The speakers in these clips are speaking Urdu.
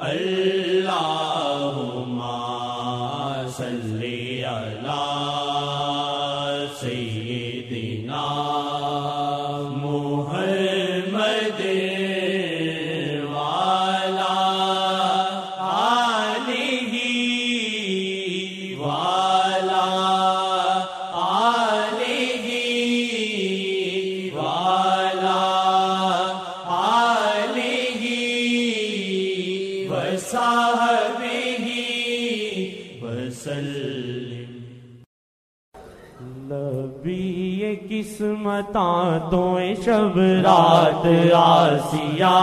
اللہم صلی علی سیدنا محمد وعلی آلہ وعلی آلہ وعلی آلہ وصحبہ وسلم۔ نبی قسمتاں تو شب رات آسیہ،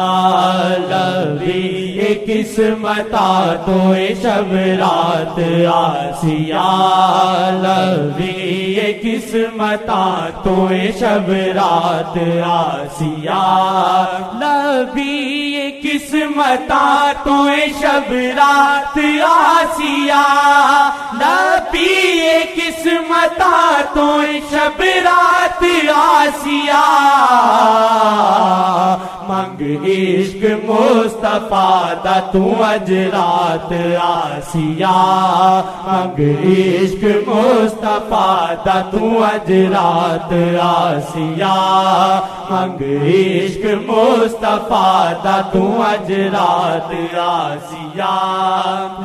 نبی قسمتاں تو شب رات آسیہ، نبی قسمتاں تو شب رات آسیہ، نبی قسمتاں تو شب رات آسیہ، نبی قسمتاں تو شب رات آسیہ، منگ عشق مصطفیٰ دا تو اج رات آسیہ، منگ عشق مصطفیٰ دا تو اج رات آسیہ، منگ عشق مصطفیٰ دا تو اج رات آسیہ،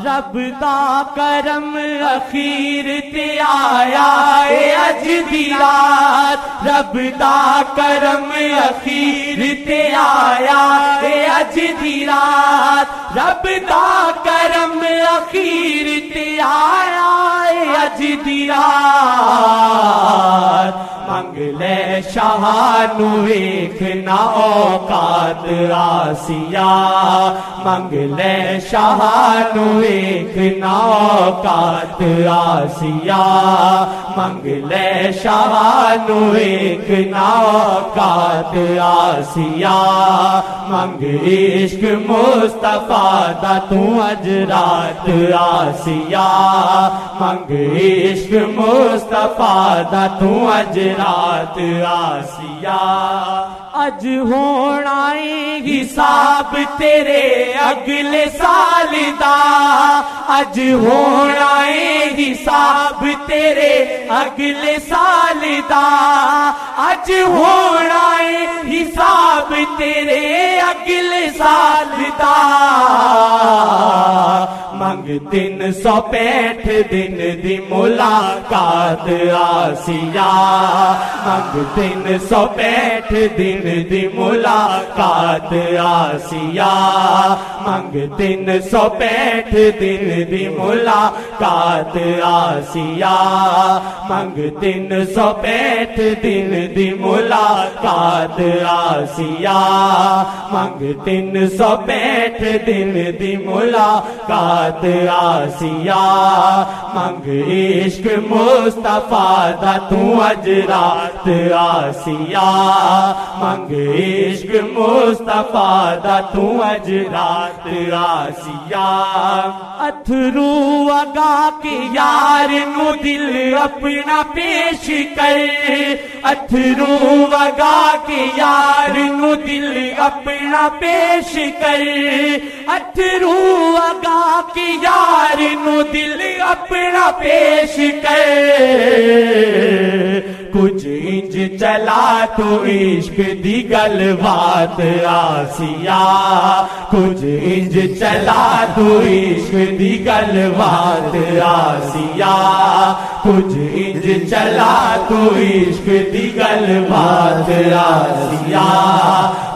رب دا کرم اخیر تے آیا اے اج دی رات، رب دا کرم اخیر تے آیا اے اج دی رات، رب دا کرم اخیر تے آیا اے اج دی رات، منگ لے شاہ نو ویکھنا اوقات آسیہ، منگ لے شاہ نو ویکھنا اوقات آسیہ، منگ لے شاہ نو ویکھنا اوقات آسیہ، منگ عشق مصطفیٰ دا تو اج رات آسیہ، منگ عشق مصطفیٰ دا تو اج رات آسیہ، اج ہونا ہے حساب تیرے اگلے سال دا، اج ہونا ہے حساب تیرے اگلے سال دا، اج ہونا ہے حساب تیرے اگلے سال دا، منگ 365 دن دی ملاقات آسیہ، منگ 365 دن دی ملاقات آسیہ، منگ 365 دن دی ملاقات آسیہ، منگ 365 دن دی ملاقات آسیہ، منگ 365 دن دی ملاقات آسیہ، منگ عشق مصطفیٰ دا تو اج رات آسیہ، منگ عشق مصطفیٰ دا تو اج رات آسیہ، اتھرو اگا کے یار نو دل اپنا پیش کر، اتھرو اگا کے یار نو دل اپنا پیش کر، اتھرو اگا کے یار نو دل اپنا پیش کر، کچھ انج چلا تو عشق دی گل بات آسیہ، کچھ انج چلا تو عشق دی گل بات آسیہ، کچھ انج چلا تو عشق دی گل بات آسیہ،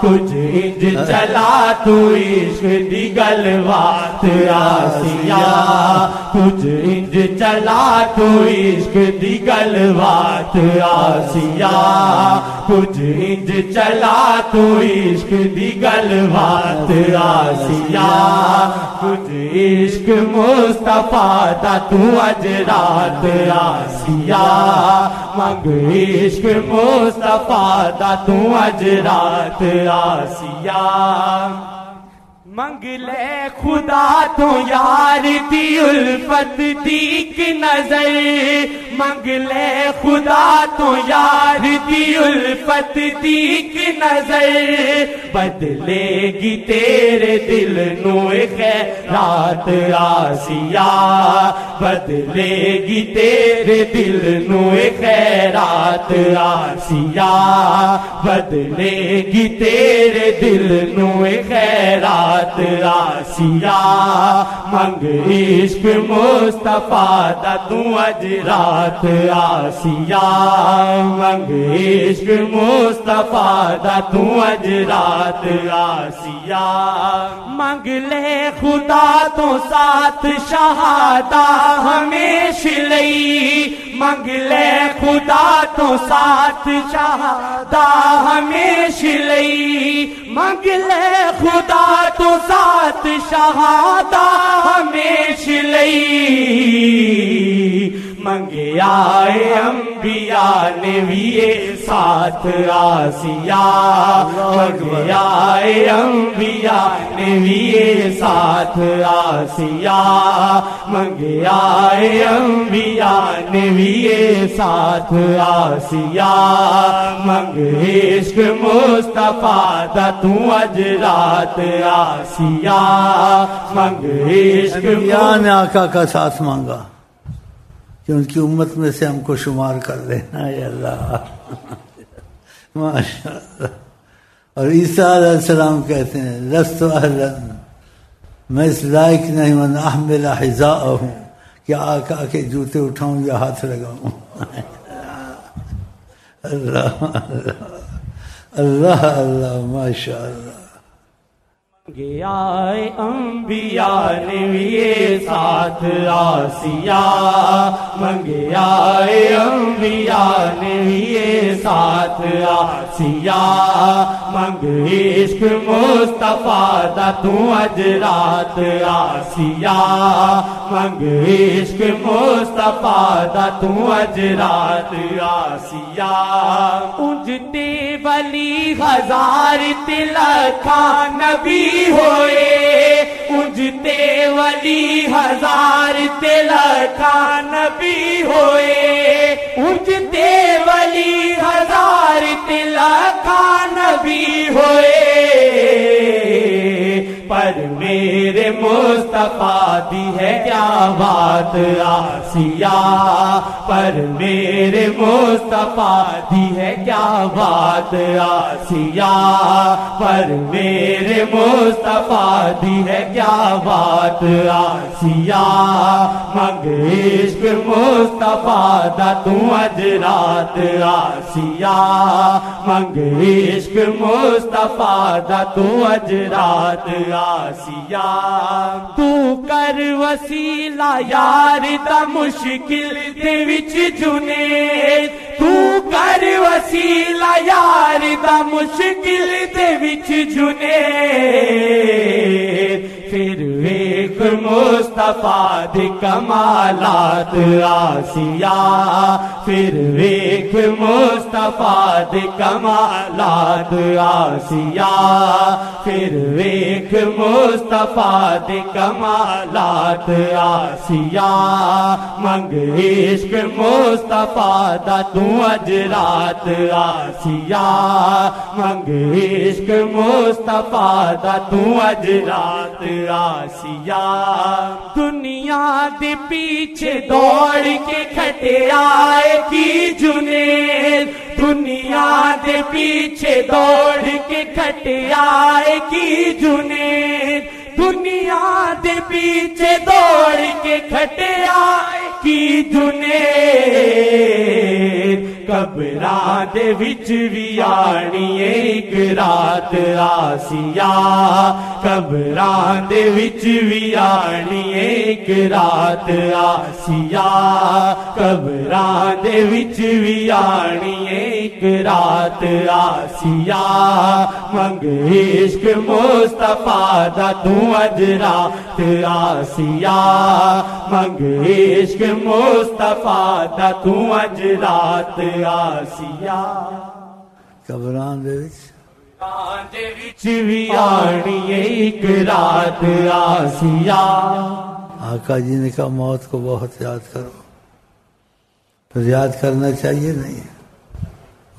کچھ انج چلا تو عشق دی گل بات آسیہ، کچھ انج چلا تو عشق دی گل بات آسیہ، کچھ انج چلا تو عشق دی گل بات آسیہ، کچھ عشق مصطفیٰ دا تو اج رات آسیہ، منگ عشق مصطفیٰ دا تو اج رات آسیہ، منگ لے خدا تو یار دی الفت دی ایک نظر، منگ لے خدا تو یار دی الفت دی کی نظر بدلے گی تیرے دل نو خیرات آسیہ بدلے گی تیرے دل نو خیرات آسیہ بدلے گی تیرے دل نو خیرات آسیہ منگ عشق مصطفیٰ دا تو اجرات آسیہ منگ عشق مصطفیٰ دا تو اجرات آسیہ منگ لے خدا تو ساتھ شہادہ ہمیشہ لئی منگ لے خدا تو ساتھ شہادہ ہمیشہ لئی منگ لے خدا تو ساتھ شہادہ ہمیشہ لئی منگے آئے انبیاء نے بھی یہ ساتھ آسیہ منگے آئے انبیاء نے بھی یہ ساتھ آسیہ منگے آئے انبیاء نے بھی یہ ساتھ آسیہ منگ عشق مصطفیٰ دا تو اجرات آسیہ منگ عشق انبیاء نے آقا کا ساتھ مانگا کہ ان کی امت میں سے ہم کو شمار کر لینا ہے اللہ ماشاء اللہ. اور عیسیٰ علیہ السلام کہتے ہیں لست اہلا میں اس لائق نہیں من احمل حذاءہ کہ آقا کے جوتے اٹھاؤں یا ہاتھ لگاؤں. اللہ اللہ اللہ ماشاء اللہ. منگے آئے انبیاء نے بھی یہ ساتھ آسیہ منگے آئے انبیاء نے بھی یہ ساتھ آسیہ منگ عشق مصطفیٰ دا تو اجرات آسیہ منگ عشق مصطفیٰ دا تو اجرات آسیہ اونجتے ولی ہزار تلکھاں نبی ہوئے اونجتے ولی ہزار تلکھاں نبی ہوئے اونجتے ولی ہزار تلکھاں نبی ہوئے پر میرے مصطفیٰ دی ہے کیا بات آسیہ پر میرے مصطفیٰ دی ہے کیا بات آسیہ پر میرے مصطفیٰ دی ہے کیا بات آسیہ منگ عشق مصطفیٰ دا تو اجرات آسیہ منگ عشق مصطفیٰ دا تو اجرات آسیہ تو کر وسیلہ یار دا مشکل دے وچ جنید تو کر وسیلہ یار دا مشکل دے وچ جنید پھر ایک مصطفیٰ دے کمالات آسیہ پھر ایک مصطفیٰ دے کمالات آسیہ پھر ایک مصطفیٰ دے کمالات آسیہ منگ عشق مصطفیٰ دا تو اجرات آسیہ منگ عشق مصطفیٰ دا تو اجرات آسیہ دنیا دے پیچھے دوڑ کے کھٹے آئے کی جنید دنیا دے پیچھے دوڑ کے کھٹے آئے کی جنید دنیا دے پیچھے دوڑ کے کھٹے آئے کی جنید قبراں دے وچ وی آنی ایک رات آسیہ قبراں دے وچ وی آنی ایک رات آسیہ قبراں دے وچ وی آنی ایک رات آسیہ منگ عشق مصطفیٰ دا تو اجرات آسیہ منگ عشق مصطفیٰ دا تو اجرات آسیہ قبران دے وچ وی آنی ایک رات آسیہ. آقا جی نے کہا موت کو بہت یاد کرو تو یاد کرنا چاہیے نہیں؟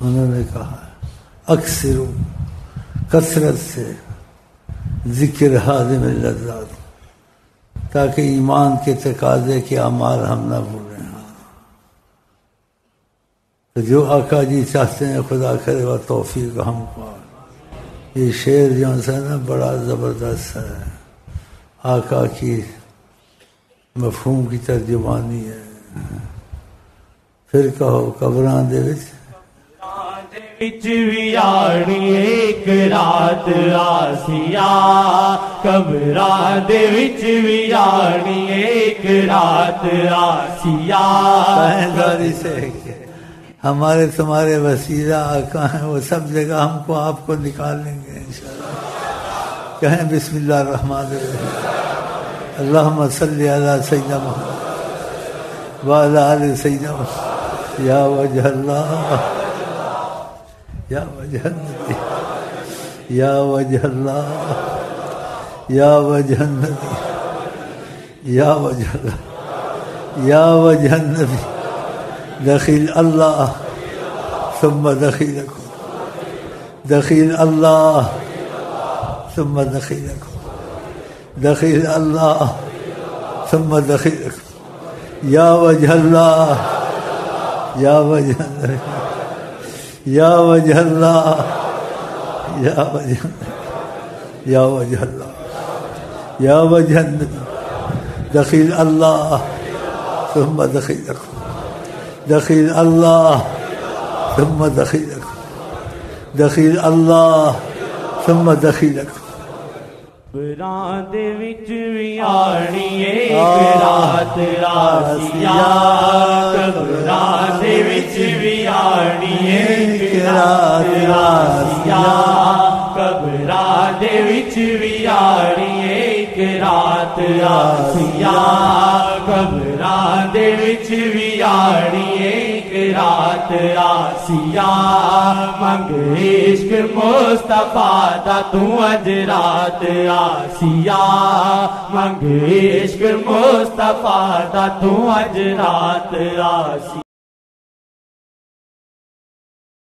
انہوں نے کہا اکثر کثرت سے ذکر ہاضم اللذات، تاکہ ایمان کے تقاضے کے اعمال ہم نہ بھولیں۔ تو جو آقا جی چاہتے ہیں خدا کرے وہ توفیق ہم کو۔ یہ شعر جو ہے نا بڑا زبردست ہے، آقا کی مفہوم کی ترجمانی ہے۔ پھر کہو قبراں دے وچ ویاڑی ایک رات آسیا، قبراں دے وچ ویاڑی ایک رات آسیا۔ داری سے ہمارے تمہارے وسیلہ آقا ہیں، وہ سب جگہ ہم کو آپ کو نکالیں گے انشاءاللہ۔ کہیں بسم اللہ الرحمن الرحیم، اللہم صلی علی سیدنا محمد وعلی آل سیدنا محمد۔ یا وجہ اللہ، یا وجہ النبی، یا وجہ اللہ، یا وجہ النبی، یا وجہ اللہ، یا وجہ النبی، دخیل اللہ ثم دخیلکم، دخیل اللہ ثم دخیلکم، دخیل اللہ ثم دخیلکم، یا وجہ اللہ، یا وجہ النبی، یا وجہ اللہ، یا وجہ النبی، یا وجہ اللہ، یا وجہ النبی، دخیل اللہ ثم دخیلکم، دخیل اللہ ثم دخیلکم، دخیل اللہ ثم دخیلکم۔ قبراں دے وچ ویاڑی ایک رات آسیا، قبراں دے وچ ویاڑی ایک رات آسیا، قبراں دے وچ ویاڑی ایک رات آسیا، قبراں دے وچ ویاڑی ایک رات آسیا، منگ عشق مصطفیٰ دا تو اج رات آسیا، منگ عشق مصطفیٰ دا تو اج رات آسیا۔